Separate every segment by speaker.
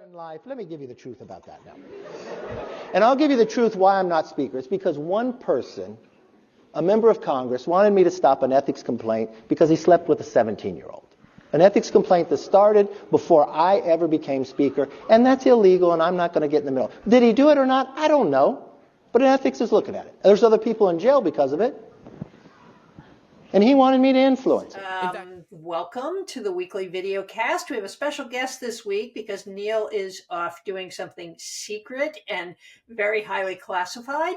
Speaker 1: In life, let me give you the truth about that now. And I'll give you the truth why I'm not speaker. It's because one person, a member of Congress, wanted me to stop an ethics complaint because he slept with a 17-year-old. An ethics complaint that started before I ever became speaker, and that's illegal, and I'm not going to get in the middle. Did he do it or not? I don't know. But an ethics is looking at it. There's other people in jail because of it. And he wanted me to influence it.
Speaker 2: Welcome to the weekly video cast. We have a special guest this week because Neil is off doing something secret and very highly classified.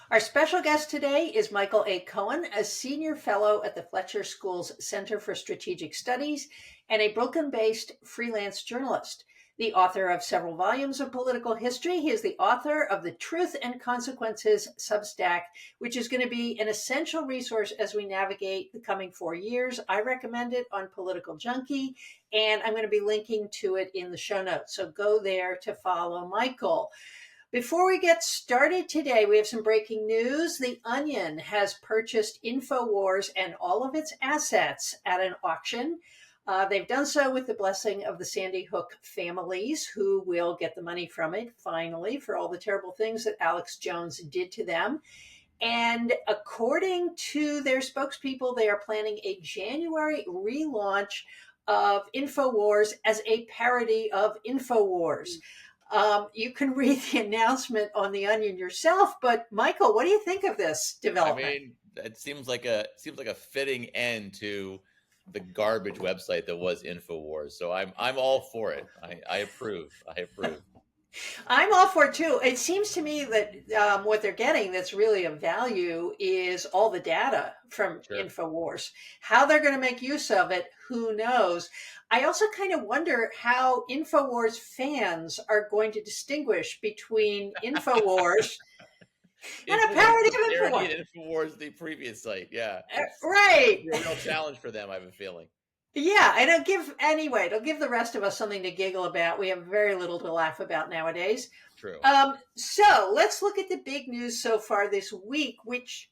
Speaker 2: Our special guest today is Michael A. Cohen, a senior fellow at the Fletcher School's Center for Strategic Studies and a Brooklyn-based freelance journalist. The author of several volumes of political history. He is the author of the Truth and Consequences Substack, which is going to be an essential resource as we navigate the coming 4 years. I recommend it on Political Junkie, and I'm going to be linking to it in the show notes. So go there to follow Michael. Before we get started today, we have some breaking news. The Onion has purchased InfoWars and all of its assets at an auction. They've done so with the blessing of the Sandy Hook families, who will get the money from it, finally, for all the terrible things that Alex Jones did to them. And according to their spokespeople, they are planning a January relaunch of InfoWars as a parody of InfoWars. You can read the announcement on The Onion yourself, but Michael, what do you think of this development?
Speaker 3: I mean, it seems like a fitting end to the garbage website that was InfoWars. So I'm all for it. I approve.
Speaker 2: I'm all for it too. It seems to me that what they're getting that's really of value is all the data from InfoWars. How they're going to make use of it, who knows? I also kind of wonder how InfoWars fans are going to distinguish between InfoWars and a parody of InfoWars.
Speaker 3: InfoWars, the previous site, yeah.
Speaker 2: Right.
Speaker 3: It's a real challenge for them, I have a feeling.
Speaker 2: Yeah, and it'll give the rest of us something to giggle about. We have very little to laugh about nowadays.
Speaker 3: True.
Speaker 2: So let's look at the big news so far this week, which,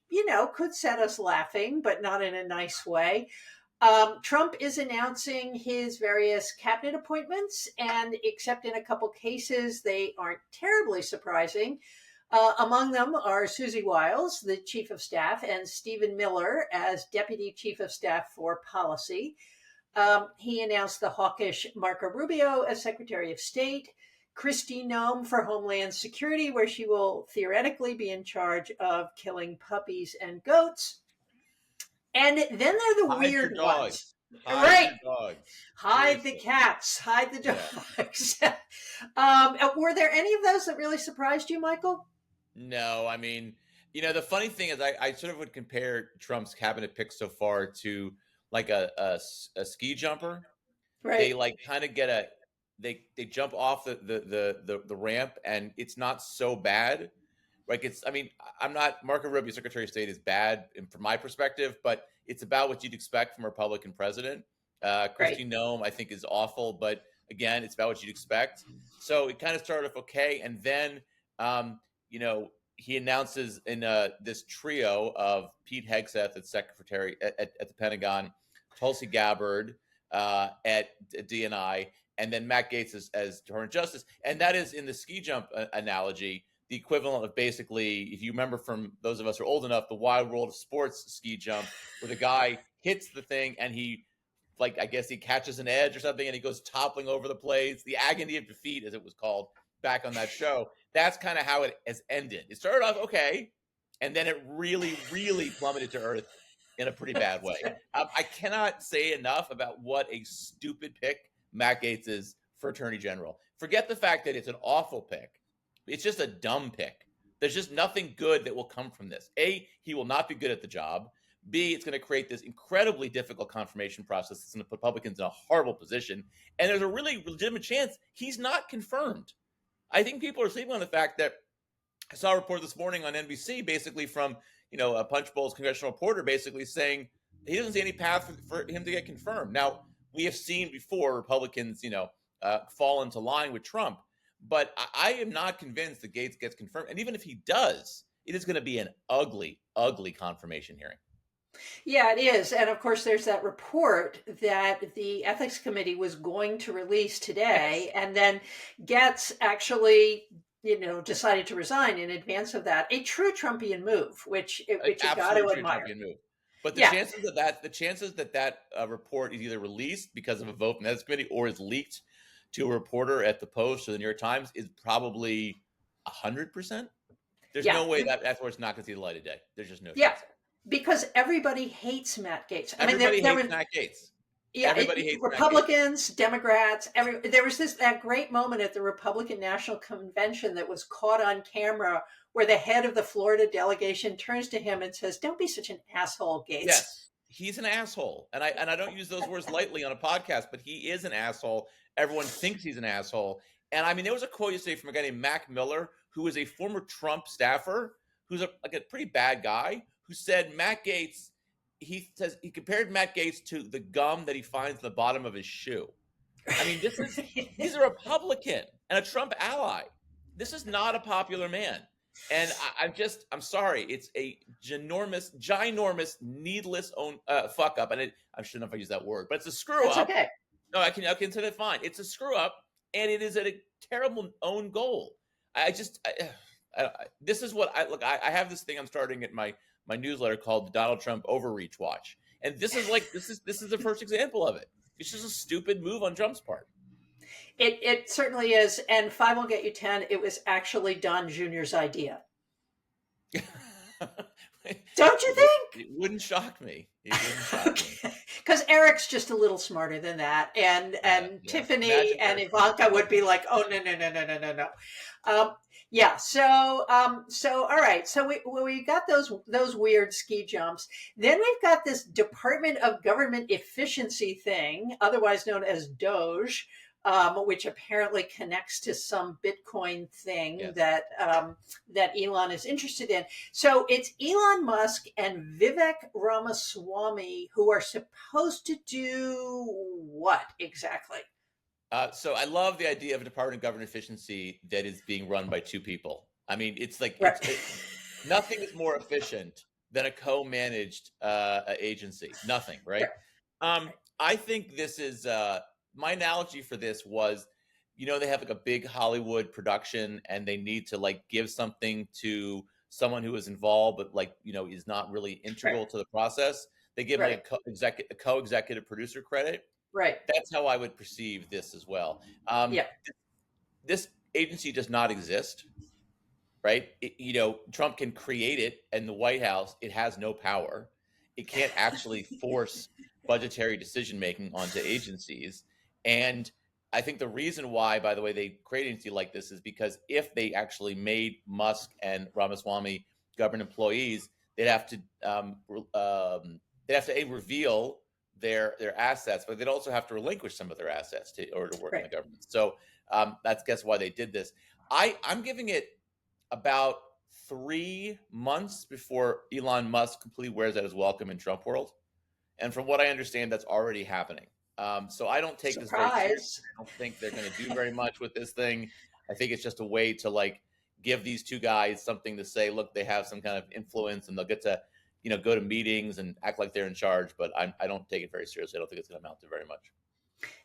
Speaker 2: could set us laughing, but not in a nice way. Trump is announcing his various cabinet appointments, and except in a couple cases, they aren't terribly surprising. Among them are Susie Wiles, the chief of staff, and Stephen Miller as deputy chief of staff for policy. He announced the hawkish Marco Rubio as Secretary of State, Kristi Noem for Homeland Security, where she will theoretically be in charge of killing puppies and goats. And then there are the weird ones.
Speaker 3: Hide the dogs.
Speaker 2: Hide the cats. Hide the dogs. Were there any of those that really surprised you, Michael?
Speaker 3: No, I mean, the funny thing is I sort of would compare Trump's cabinet picks so far to like a ski jumper.
Speaker 2: Right.
Speaker 3: They like kind of get they jump off the ramp and it's not so bad. Like Marco Rubio, Secretary of State, is bad from my perspective, but it's about what you'd expect from a Republican president. Kristi Noem, I think, is awful, but again, it's about what you'd expect. So it kind of started off okay, and then he announces in this trio of Pete Hegseth as Secretary at the Pentagon, Tulsi Gabbard at DNI, and then Matt Gaetz as Department of Justice. And that is, in the ski jump analogy, the equivalent of basically, if you remember from those of us who are old enough, the Wild World of Sports ski jump, where the guy hits the thing and he, I guess he catches an edge or something and he goes toppling over the place. The agony of defeat, as it was called back on that show. That's kind of how it has ended. It started off okay, and then it really, really plummeted to earth in a pretty bad way. I cannot say enough about what a stupid pick Matt Gaetz is for Attorney General. Forget the fact that it's an awful pick. It's just a dumb pick. There's just nothing good that will come from this. A, he will not be good at the job. B, it's going to create this incredibly difficult confirmation process that's going to put Republicans in a horrible position. And there's a really legitimate chance he's not confirmed. I think people are sleeping on the fact that I saw a report this morning on NBC, basically from, a Punchbowl's congressional reporter, basically saying he doesn't see any path for him to get confirmed. Now, we have seen before Republicans, fall into line with Trump. But I am not convinced that Gaetz gets confirmed. And even if he does, it is going to be an ugly, ugly confirmation hearing.
Speaker 2: Yeah, it is. And of course, there's that report that the ethics committee was going to release
Speaker 3: Yes.
Speaker 2: today, and then Getz actually, decided to resign in advance of that. A true Trumpian move,
Speaker 3: An
Speaker 2: which you got to
Speaker 3: absolute true
Speaker 2: admire.
Speaker 3: champion move. But
Speaker 2: Yeah,
Speaker 3: the chances that report is either released because of a vote from the ethics committee or is leaked to a reporter at the Post or the New York Times is probably 100%. There's
Speaker 2: yeah,
Speaker 3: no way that report's not going to see the light of day. There's just no
Speaker 2: yeah.
Speaker 3: chance.
Speaker 2: Because everybody hates Matt Gaetz. I mean,
Speaker 3: Everybody
Speaker 2: there
Speaker 3: hates
Speaker 2: was
Speaker 3: Matt Gaetz.
Speaker 2: yeah,
Speaker 3: Everybody hates Matt Gaetz.
Speaker 2: Republicans, Democrats, there was that great moment at the Republican National Convention that was caught on camera where the head of the Florida delegation turns to him and says, "Don't be such an asshole, Gates."
Speaker 3: Yes, he's an asshole, and I don't use those words lightly on a podcast, but he is an asshole. Everyone thinks he's an asshole, and I mean, there was a quote yesterday from a guy named Mac Miller, who is a former Trump staffer, who's like a pretty bad guy, who said Matt Gaetz. He says he compared Matt Gaetz to the gum that he finds in the bottom of his shoe. I mean, he's a Republican and a Trump ally. This is not a popular man. And I'm sorry. It's a ginormous, needless fuck up. And I shouldn't know if I use that word, but it's a screw
Speaker 2: That's
Speaker 3: up.
Speaker 2: okay.
Speaker 3: No, I can say that fine. It's a screw up, and it is a terrible own goal. This is what I look. I have this thing I'm starting at my newsletter called the Donald Trump Overreach Watch, and this is the first example of it. It's just a stupid move on Trump's part.
Speaker 2: It certainly is. And 5 will get you 10. It was actually Don Jr.'s idea. Don't you think?
Speaker 3: It wouldn't shock me. It wouldn't shock me.
Speaker 2: Because Eric's just a little smarter than that, and Tiffany
Speaker 3: Imagine
Speaker 2: and
Speaker 3: Eric.
Speaker 2: Ivanka would be like, "Oh no." Yeah. So all right. So we got those weird ski jumps. Then we've got this Department of Government Efficiency thing, otherwise known as Doge, which apparently connects to some Bitcoin thing
Speaker 3: Yes.
Speaker 2: that Elon is interested in. So it's Elon Musk and Vivek Ramaswamy who are supposed to do what exactly?
Speaker 3: So I love the idea of a Department of Government Efficiency that is being run by two people. I mean, it's like
Speaker 2: Right.
Speaker 3: nothing is more efficient than a co-managed agency. Nothing, right? I think this is my analogy for this was, they have like a big Hollywood production and they need to like give something to someone who is involved, but like, is not really integral to the process. They give like a co-executive producer credit.
Speaker 2: Right.
Speaker 3: That's how I would perceive this as well.
Speaker 2: Yeah.
Speaker 3: This agency does not exist, right? Trump can create it, and the White House, it has no power. It can't actually force budgetary decision making onto agencies. And I think the reason why, by the way, they create an agency like this is because if they actually made Musk and Ramaswamy government employees, they'd have to reveal their assets, but they'd also have to relinquish some of their assets in order to work in the government. So that's guess why they did this. I'm giving it about 3 months before Elon Musk completely wears out his welcome in Trump world, and from what I understand, that's already happening. So I don't take this very seriously. I don't think they're going to do very much with this thing. I think it's just a way to like give these two guys something to say. Look, they have some kind of influence, and they'll get to go to meetings and act like they're in charge, but I don't take it very seriously. I don't think it's going to amount to very much.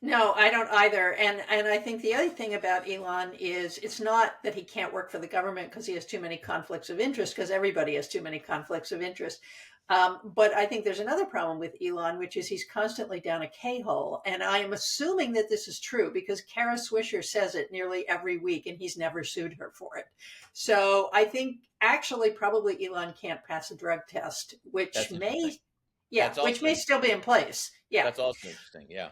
Speaker 2: No, I don't either. And I think the other thing about Elon is it's not that he can't work for the government because he has too many conflicts of interest, because everybody has too many conflicts of interest. But I think there's another problem with Elon, which is he's constantly down a K-hole. And I am assuming that this is true because Kara Swisher says it nearly every week and he's never sued her for it. So I think actually probably Elon can't pass a drug test, which may still be in place. Yeah.
Speaker 3: That's also interesting. Yeah.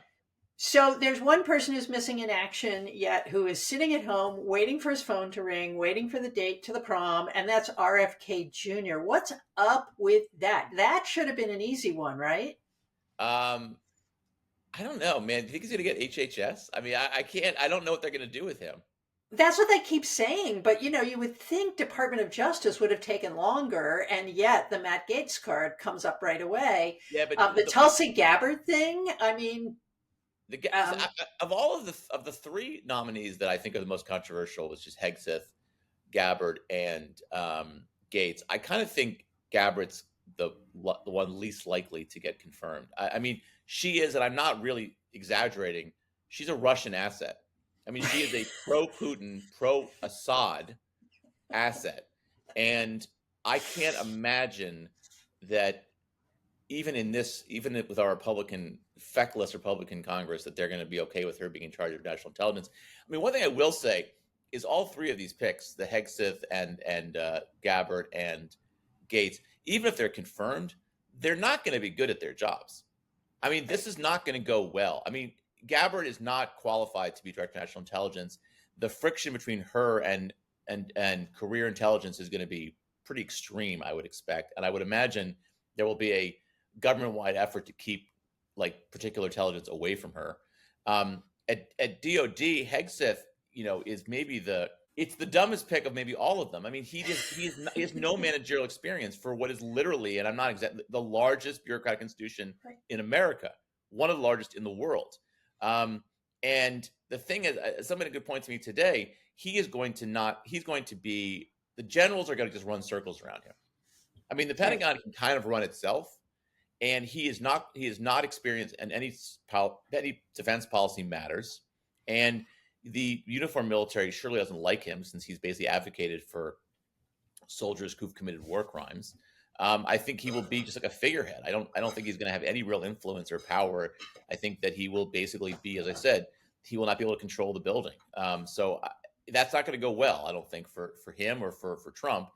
Speaker 2: So there's one person who's missing in action yet who is sitting at home waiting for his phone to ring, waiting for the date to the prom, and that's RFK Jr. What's up with that? That should have been an easy one, right?
Speaker 3: I don't know, man. Do you think he's going to get HHS? I mean, I don't know what they're going to do with him.
Speaker 2: That's what they keep saying, but you would think Department of Justice would have taken longer, and yet the Matt Gaetz card comes up right away.
Speaker 3: Yeah, but
Speaker 2: the Tulsi Gabbard thing, I mean...
Speaker 3: of all of the three nominees that I think are the most controversial, which is Hegseth, Gabbard, and Gates, I kind of think Gabbard's the one least likely to get confirmed. I mean, she is, and I'm not really exaggerating. She's a Russian asset. I mean, she is a pro-Putin, pro-Assad asset, and I can't imagine that even with our feckless Republican Congress, that they're going to be okay with her being in charge of national intelligence. I mean, one thing I will say is all three of these picks, the Hegseth and Gabbard and Gates, even if they're confirmed, they're not going to be good at their jobs. I mean, this is not going to go well. I mean, Gabbard is not qualified to be director of national intelligence. The friction between her and career intelligence is going to be pretty extreme, I would expect, and I would imagine there will be a government-wide effort to keep like particular intelligence away from her. At DOD, Hegseth, is maybe it's the dumbest pick of maybe all of them. I mean, he has no managerial experience for what is literally, and I'm not exactly, the largest bureaucratic institution in America, one of the largest in the world. And the thing is, somebody could point to me today, the generals are going to just run circles around him. I mean, the Pentagon can kind of run itself, and he is not experienced in any defense policy matters. And the uniformed military surely doesn't like him, since he's basically advocated for soldiers who've committed war crimes. I think he will be just like a figurehead. I don't think he's going to have any real influence or power. I think that he will basically be, as I said, he will not be able to control the building. So that's not going to go well, I don't think, for him or for Trump.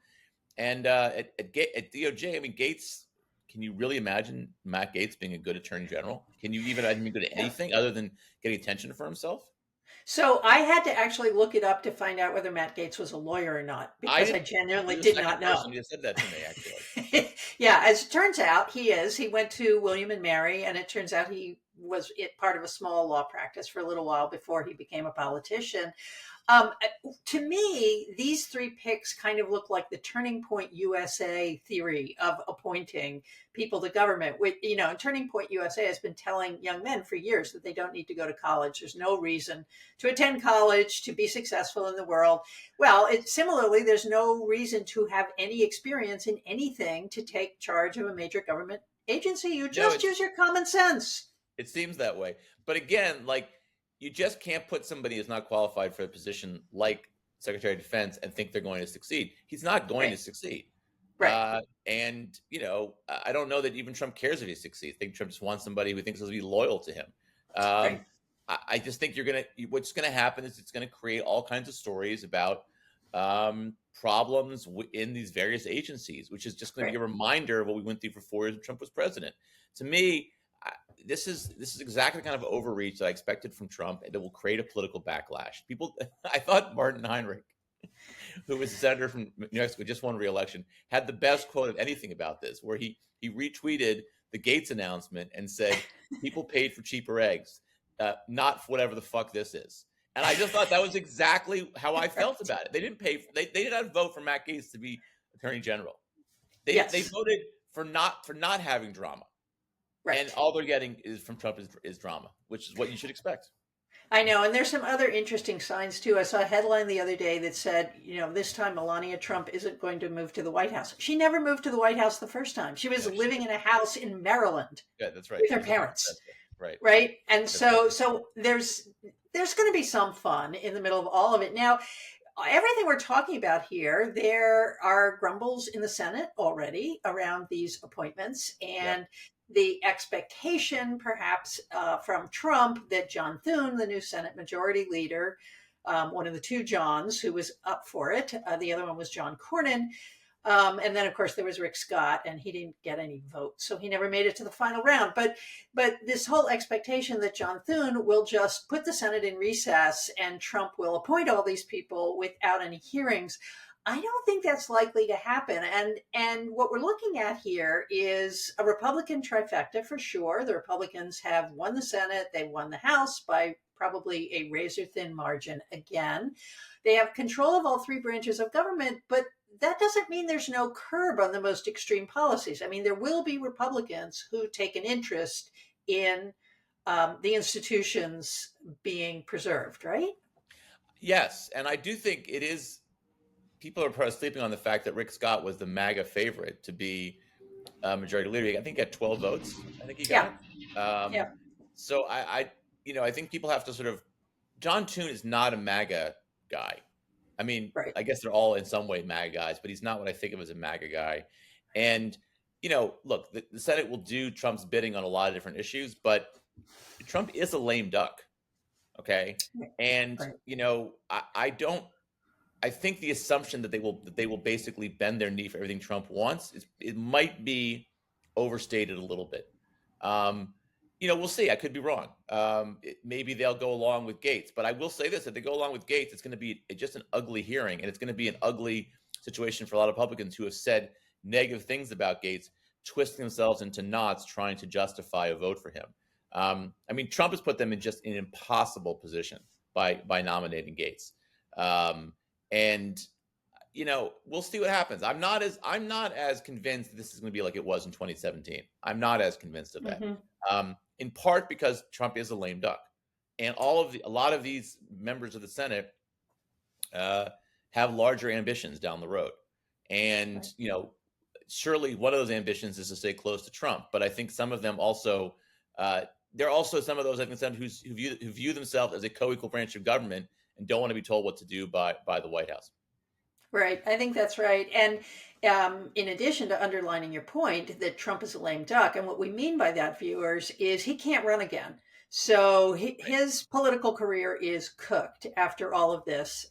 Speaker 3: And at DOJ, I mean, Gates, can you really imagine Matt Gates being a good attorney general? Can you even imagine being good at anything other than getting attention for himself?
Speaker 2: So I had to actually look it up to find out whether Matt Gates was a lawyer or not, because I genuinely did not know.
Speaker 3: You said that to me, actually.
Speaker 2: Yeah, as it turns out, he is. He went to William and Mary, and it turns out he was part of a small law practice for a little while before he became a politician. To me, these three picks kind of look like the Turning Point USA theory of appointing people to government. Turning Point USA has been telling young men for years that they don't need to go to college. There's no reason to attend college to be successful in the world. Well, similarly, there's no reason to have any experience in anything to take charge of a major government agency. You just use your common sense.
Speaker 3: It seems that way. But again, you just can't put somebody who's not qualified for a position like Secretary of Defense and think they're going to succeed. He's not going to succeed. Right. And I don't know that even Trump cares if he succeeds. I think Trump just wants somebody who thinks he'll be loyal to him. Right. I just think what's going to happen is it's going to create all kinds of stories about problems in these various agencies, which is just going to be a reminder of what we went through for 4 years when Trump was president. To me, this is exactly the kind of overreach that I expected from Trump, and it will create a political backlash. I thought Martin Heinrich, who was a senator from New Mexico, just won re-election, had the best quote of anything about this, where he retweeted the Gates announcement and said, "People paid for cheaper eggs, not for whatever the fuck this is." And I just thought that was exactly how I felt about it. They didn't pay. They did not vote for Matt Gaetz to be Attorney General. They voted for not having drama. Right. And all they're getting is from Trump is drama, which is what you should expect.
Speaker 2: I know. And there's some other interesting signs, too. I saw a headline the other day that said, this time Melania Trump isn't going to move to the White House. She never moved to the White House the first time. She was living in a house in Maryland.
Speaker 3: Yeah, that's right.
Speaker 2: With her parents.
Speaker 3: Right.
Speaker 2: Right. And so there's going to be some fun in the middle of all of it. Now, everything we're talking about here, there are grumbles in the Senate already around these appointments. And the expectation, perhaps, from Trump that John Thune, the new Senate Majority Leader, one of the two Johns who was up for it, the other one was John Cornyn. And then, of course, there was Rick Scott, and he didn't get any votes, so he never made it to the final round. But this whole expectation that John Thune will just put the Senate in recess and Trump will appoint all these people without any hearings, I don't think that's likely to happen. And what we're looking at here is a Republican trifecta for sure. The Republicans have won the Senate. They won the House by probably a razor-thin margin again. They have control of all three branches of government, but that doesn't mean there's no curb on the most extreme policies. I mean, there will be Republicans who take an interest in the institutions being preserved, right?
Speaker 3: Yes, and I do think it is. People are probably sleeping on the fact that Rick Scott was the MAGA favorite to be majority leader. I think he got 12 votes. I think he
Speaker 2: Yeah.
Speaker 3: got. Um,
Speaker 2: Yeah.
Speaker 3: so I think people have to sort of. John Toon is not a MAGA guy. I mean,
Speaker 2: Right.
Speaker 3: I guess they're all in some way MAGA guys, but he's not what I think of as a MAGA guy. And look, the Senate will do Trump's bidding on a lot of different issues, but Trump is a lame duck. Okay, and
Speaker 2: Right.
Speaker 3: I don't. I think the assumption that they will basically bend their knee for everything Trump wants it might be overstated a little bit. Um, we'll see. I could be wrong. Maybe they'll go along with Gates, but I will say this: if they go along with Gates, it's going to be just an ugly hearing, and it's going to be an ugly situation for a lot of Republicans who have said negative things about Gates, twisting themselves into knots trying to justify a vote for him. I mean, Trump has put them in just an impossible position by nominating Gates. And we'll see what happens. I'm not as convinced that this is going to be like it was in 2017. I'm not as convinced of that. In part because Trump is a lame duck, and a lot of these members of the Senate have larger ambitions down the road, and surely one of those ambitions is to stay close to Trump. But I think some of them also there are also some of those I think who view themselves as a co-equal branch of government and don't want to be told what to do by the White House.
Speaker 2: Right. I think that's right. And in addition to underlining your point that Trump is a lame duck, and what we mean by that, viewers, is he can't run again. So his political career is cooked after all of this.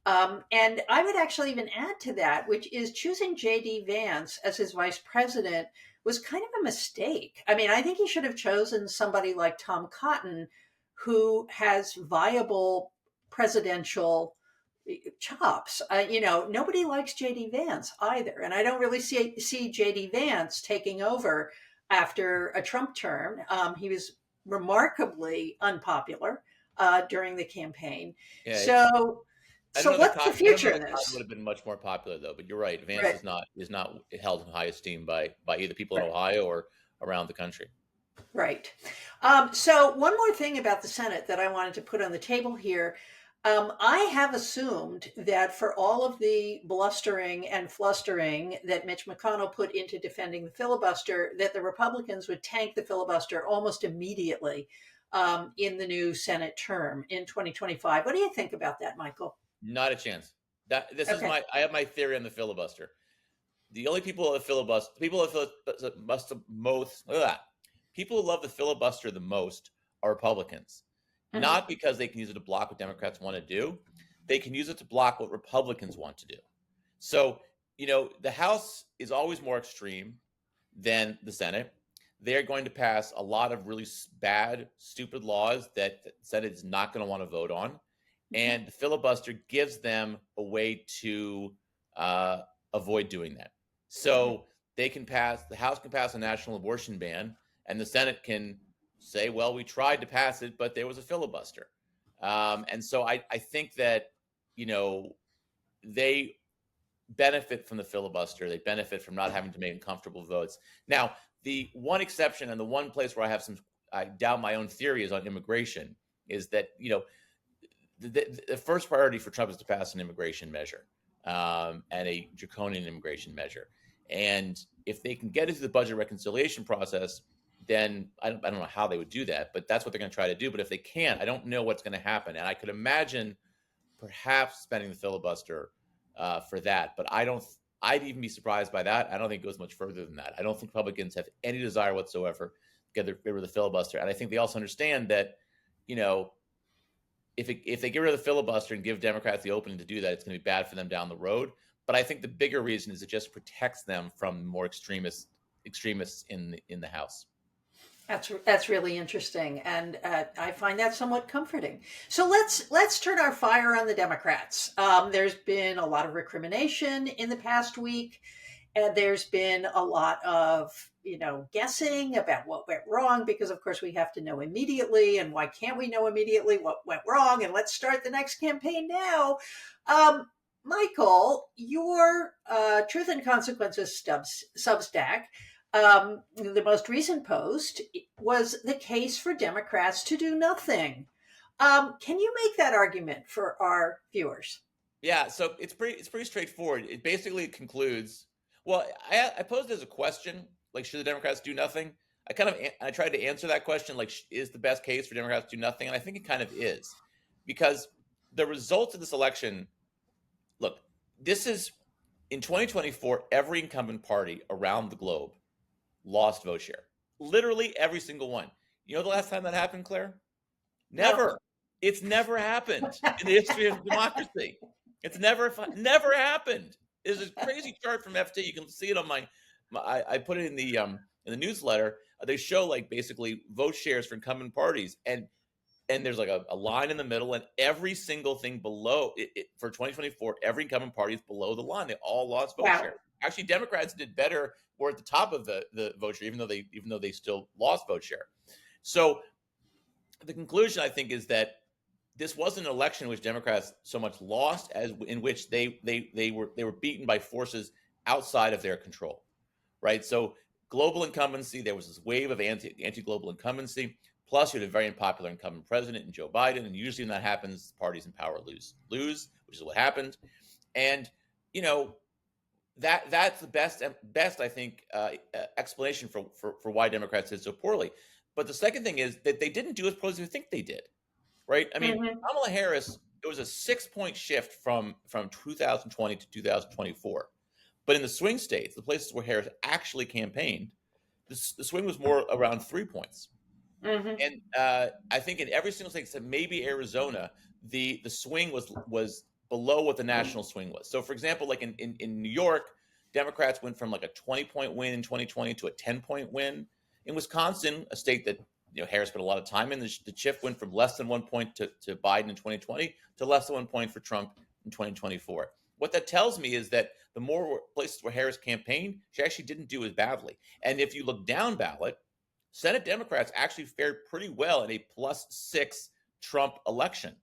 Speaker 2: And I would actually even add to that, which is choosing J.D. Vance as his vice president was kind of a mistake. I mean, I think he should have chosen somebody like Tom Cotton, who has viable presidential chops. Nobody likes JD Vance either, and I don't really see JD Vance taking over after a Trump term. He was remarkably unpopular during the campaign.
Speaker 3: Yeah,
Speaker 2: so what's the future of this?
Speaker 3: Would have been much more popular though, but you're right. Vance
Speaker 2: Right.
Speaker 3: is not held in high esteem by either people in
Speaker 2: Right.
Speaker 3: Ohio or around the country.
Speaker 2: Right. So one more thing about the Senate that I wanted to put on the table here. I have assumed that for all of the blustering and flustering that Mitch McConnell put into defending the filibuster, that the Republicans would tank the filibuster almost immediately in the new Senate term in 2025. What do you think about that, Michael?
Speaker 3: Not a chance. I have my theory on the filibuster. The only people who filibuster, people who love the filibuster the most are Republicans.
Speaker 2: Mm-hmm.
Speaker 3: Not because they can use it to block what Democrats want to do. They can use it to block what Republicans want to do. So, the House is always more extreme than the Senate. They're going to pass a lot of really bad, stupid laws that the Senate is not going to want to vote on. Mm-hmm. And the filibuster gives them a way to avoid doing that. So the House can pass a national abortion ban, and the Senate can say, well, we tried to pass it, but there was a filibuster. And so I think that, they benefit from the filibuster. They benefit from not having to make uncomfortable votes. Now, the one exception and the one place where I doubt my own theory is on immigration, is that, the first priority for Trump is to pass an immigration measure and a draconian immigration measure. And if they can get into the budget reconciliation process, then I don't know how they would do that, but that's what they're going to try to do. But if they can't, I don't know what's going to happen. And I could imagine perhaps spending the filibuster for that. But I'd even be surprised by that. I don't think it goes much further than that. I don't think Republicans have any desire whatsoever to get rid of the filibuster. And I think they also understand that, if they get rid of the filibuster and give Democrats the opening to do that, it's going to be bad for them down the road. But I think the bigger reason is it just protects them from more extremists in the House.
Speaker 2: That's really interesting, and I find that somewhat comforting. So let's turn our fire on the Democrats. There's been a lot of recrimination in the past week, and there's been a lot of guessing about what went wrong, because of course we have to know immediately, and why can't we know immediately what went wrong? And let's start the next campaign now. Michael, your Truth and Consequences Substack. The most recent post was the case for Democrats to do nothing. Can you make that argument for our viewers?
Speaker 3: Yeah, so it's pretty straightforward. It basically concludes. Well, I posed as a question, like, should the Democrats do nothing? I tried to answer that question, like, is the best case for Democrats to do nothing? And I think it kind of is, because the results of this election, look, this is in 2024, every incumbent party around the globe lost vote share. Literally every single one. You know the last time that happened, Claire? Never.
Speaker 2: No.
Speaker 3: It's never happened in the history of democracy. It's never happened. There's a crazy chart from FT. You can see it on I put it in the newsletter. They show, like, basically vote shares for incumbent parties, and there's like a line in the middle, and every single thing below it for 2024, every incumbent party is below the line. They all lost vote share. Actually, Democrats did better, were at the top of the vote share, even though they still lost vote share. So the conclusion, I think, is that this wasn't an election in which Democrats so much lost as in which they were beaten by forces outside of their control, right? So global incumbency, there was this wave of anti-global incumbency. Plus, you had a very unpopular incumbent president in Joe Biden, and usually when that happens, parties in power lose, which is what happened. And that's the best I think explanation for why Democrats did so poorly. But the second thing is that they didn't do as poorly as we think they did, right? I mean, Kamala Harris, it was a 6-point shift from 2020 to 2024. But in the swing states, the places where Harris actually campaigned, the swing was more around 3 points. And I think in every single state except maybe Arizona, the swing was below what the national swing was. So, for example, like in New York, Democrats went from like a 20-point win in 2020 to a 10-point win. In Wisconsin, a state that Harris put a lot of time in, the shift went from less than 1 point to Biden in 2020 to less than 1 point for Trump in 2024. What that tells me is that the more places where Harris campaigned, she actually didn't do as badly. And if you look down ballot, Senate Democrats actually fared pretty well in a +6 Trump election,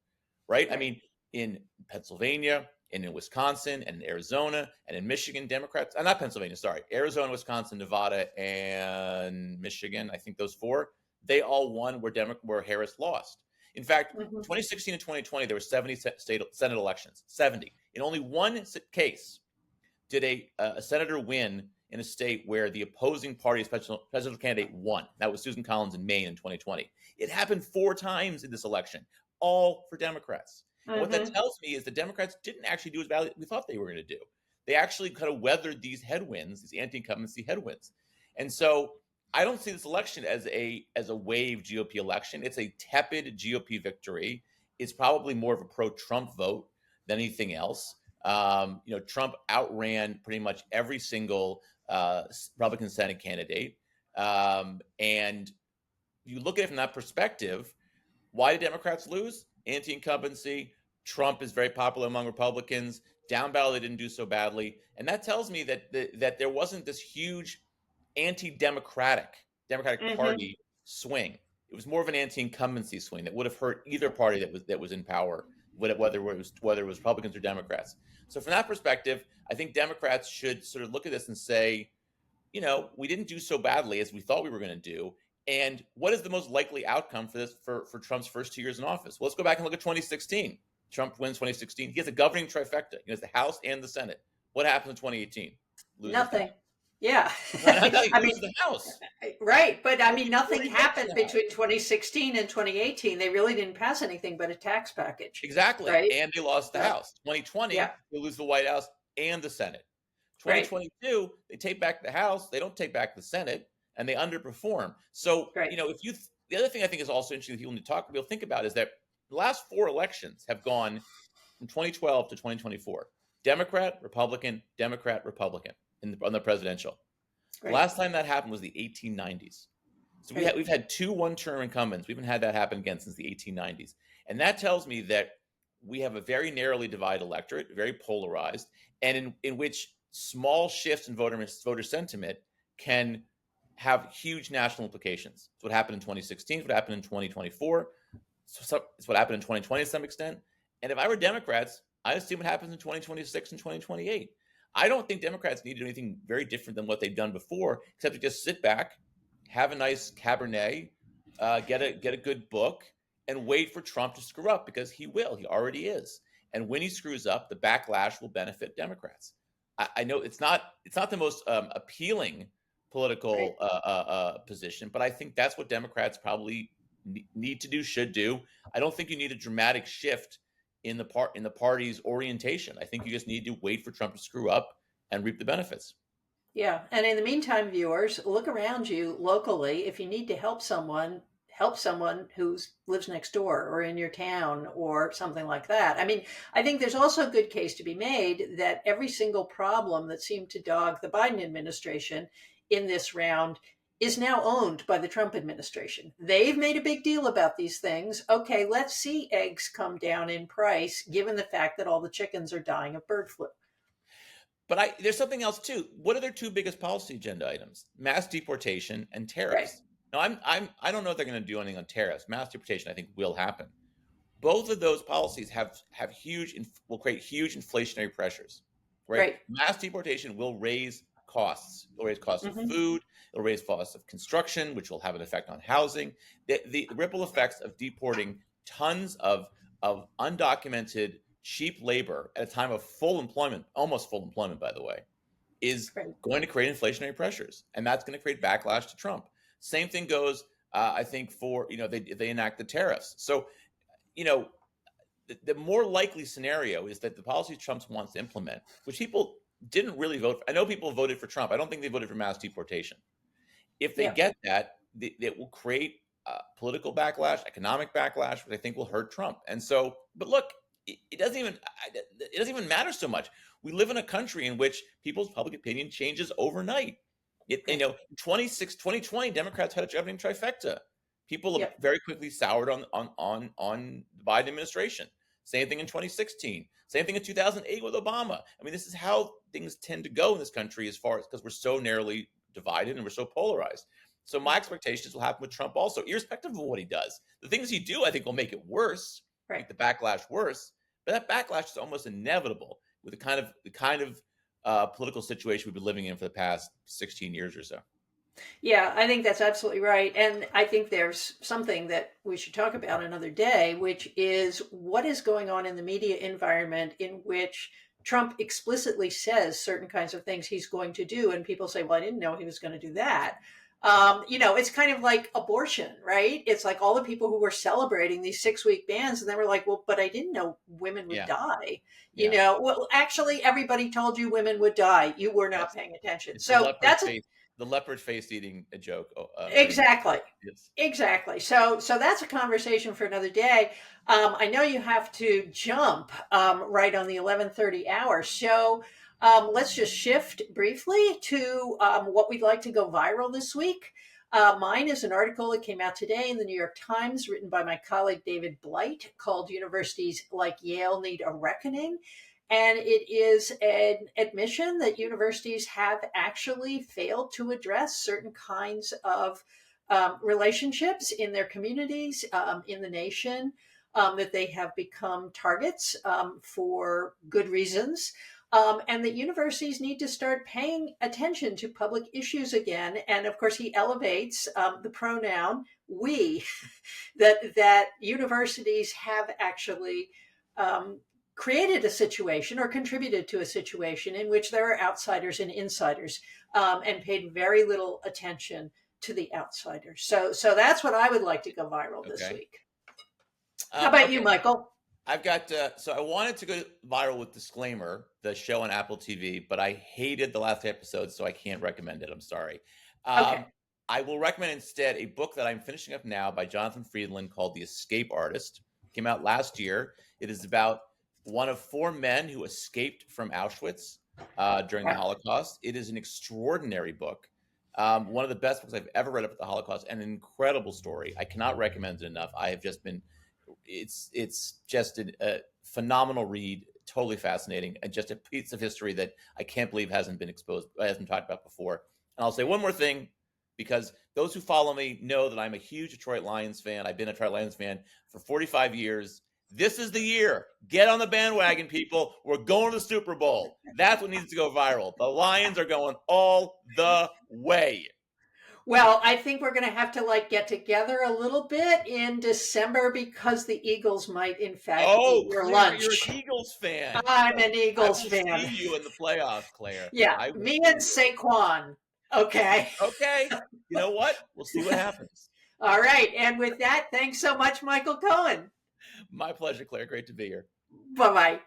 Speaker 3: right? I mean, in Pennsylvania and in Wisconsin and in Arizona and in Michigan, Democrats, not Pennsylvania, sorry, Arizona, Wisconsin, Nevada, and Michigan, I think those 4, they all won where Harris lost. In fact, 2016 and 2020, there were 70 Senate elections, 70. In only one case did a senator win in a state where the opposing party's presidential candidate won. That was Susan Collins in Maine in 2020. It happened 4 times in this election, all for Democrats. And what that tells me is the Democrats didn't actually do as badly as we thought they were going to do. They actually kind of weathered these headwinds, these anti-incumbency headwinds. And so I don't see this election as a wave GOP election. It's a tepid GOP victory. It's probably more of a pro-Trump vote than anything else. Trump outran pretty much every single Republican Senate candidate. And you look at it from that perspective, why did Democrats lose? Anti-incumbency. Trump is very popular among Republicans. Down ballot, they didn't do so badly. And that tells me that there wasn't this huge anti-democratic party swing. It was more of an anti-incumbency swing that would have hurt either party that was in power, whether it was Republicans or Democrats. So from that perspective, I think Democrats should sort of look at this and say, we didn't do so badly as we thought we were going to do. And what is the most likely outcome for this for Trump's first 2 years in office? Well, let's go back and look at 2016. Trump wins 2016. He has a governing trifecta. He has the House and the Senate. What happens in 2018?
Speaker 2: Nothing. Yeah.
Speaker 3: I mean, the House.
Speaker 2: Right. But I mean, nothing happened between 2016 and 2018. They really didn't pass anything but a tax package.
Speaker 3: Exactly. Right? And they lost the House. 2020, they lose the White House and the Senate. 2022, they take back the House. They don't take back the Senate, and they underperform. So, the other thing I think is also interesting that we'll think about is that the last 4 elections have gone from 2012 to 2024. Democrat, Republican, Democrat, Republican on the presidential. The last time that happened was the 1890s. So we've had 2 one-term incumbents. We haven't had that happen again since the 1890s. And that tells me that we have a very narrowly divided electorate, very polarized, and in which small shifts in voter sentiment can have huge national implications. It's what happened in 2016. It's what happened in 2024. It's what happened in 2020 to some extent. And if I were Democrats, I'd see what happens in 2026 and 2028. I don't think Democrats need to do anything very different than what they've done before, except to just sit back, have a nice Cabernet, get a good book, and wait for Trump to screw up, because he will. He already is. And when he screws up, the backlash will benefit Democrats. I know it's not the most appealing political position, but I think that's what Democrats probably need to do, should do. I don't think you need a dramatic shift in the party's orientation. I think you just need to wait for Trump to screw up and reap the benefits.
Speaker 2: Yeah. And in the meantime, viewers, look around you locally. If you need to help someone who lives next door or in your town or something like that. I mean, I think there's also a good case to be made that every single problem that seemed to dog the Biden administration in this round is now owned by the Trump administration. They've made a big deal about these things. Okay, let's see eggs come down in price, given the fact that all the chickens are dying of bird flu.
Speaker 3: But there's something else too. What are their two biggest policy agenda items? Mass deportation and tariffs.
Speaker 2: Right.
Speaker 3: Now, I don't know if they're going to do anything on tariffs. Mass deportation, I think, will happen. Both of those policies will create huge inflationary pressures. Right? Mass deportation will raise costs. It'll raise costs of food. It'll raise costs of construction, which will have an effect on housing. The ripple effects of deporting tons of undocumented cheap labor at a time of full employment, almost full employment, by the way, is going to create inflationary pressures, and that's going to create backlash to Trump. Same thing goes, I think, for they enact the tariffs. So, the more likely scenario is that the policies Trump wants to implement, which people didn't really vote for. I know people voted for Trump. I don't think they voted for mass deportation. If they get that, it will create political backlash, economic backlash, which I think will hurt Trump. And so, but look, it doesn't even matter so much. We live in a country in which people's public opinion changes overnight. In 2020, Democrats had a governing trifecta. People very quickly soured on the Biden administration. Same thing in 2016. Same thing in 2008 with Obama. I mean, this is how things tend to go in this country, as far as because we're so narrowly divided and we're so polarized. So my expectations will happen with Trump also, irrespective of what he does. The things he do, I think, will make it worse, make the backlash worse. But that backlash is almost inevitable with the kind of political situation we've been living in for the past 16 years or so.
Speaker 2: Yeah, I think that's absolutely right. And I think there's something that we should talk about another day, which is what is going on in the media environment in which Trump explicitly says certain kinds of things he's going to do. And people say, well, I didn't know he was going to do that. It's kind of like abortion, right? It's like all the people who were celebrating these 6-week bans, and they were like, well, but I didn't know women would die. Well, actually, everybody told you women would die. You were not paying attention.
Speaker 3: It's
Speaker 2: so that's
Speaker 3: the leopard face eating a joke.
Speaker 2: Exactly.
Speaker 3: Yes.
Speaker 2: Exactly. So that's a conversation for another day. I know you have to jump right on the 11:30 hour. So let's just shift briefly to what we'd like to go viral this week. Mine is an article that came out today in the New York Times, written by my colleague David Blight, called "Universities Like Yale Need a Reckoning." And it is an admission that universities have actually failed to address certain kinds of relationships in their communities, in the nation, that they have become targets for good reasons. And that universities need to start paying attention to public issues again. And of course, he elevates the pronoun we, that universities have actually created a situation or contributed to a situation in which there are outsiders and insiders, and paid very little attention to the outsiders. So that's what I would like to go viral this week. How about you, Michael?
Speaker 3: I've got, so I wanted to go viral with Disclaimer, the show on Apple TV, but I hated the last episode, so I can't recommend it. I'm sorry. I will recommend instead a book that I'm finishing up now by Jonathan Friedland called The Escape Artist. It came out last year. It is about one of 4 men who escaped from Auschwitz during the Holocaust. It is an extraordinary book. One of the best books I've ever read about the Holocaust, and an incredible story. I cannot recommend it enough. I have just been, it's just a phenomenal read, totally fascinating, and just a piece of history that I can't believe hasn't been talked about before. And I'll say one more thing, because those who follow me know that I'm a huge Detroit Lions fan. I've been a Detroit Lions fan for 45 years. This is the year. Get on the bandwagon, people. We're going to the Super Bowl. That's what needs to go viral. The Lions are going all the way.
Speaker 2: Well, I think we're going to have to get together a little bit in December, because the Eagles might, in fact, eat your lunch.
Speaker 3: You're an Eagles fan.
Speaker 2: I'm an Eagles fan.
Speaker 3: I will see you in the playoffs, Claire.
Speaker 2: Yeah, me and Saquon. Okay.
Speaker 3: Okay. You know what? We'll see what happens.
Speaker 2: All right. And with that, thanks so much, Michael Cohen.
Speaker 3: My pleasure, Claire. Great to be here.
Speaker 2: Bye-bye.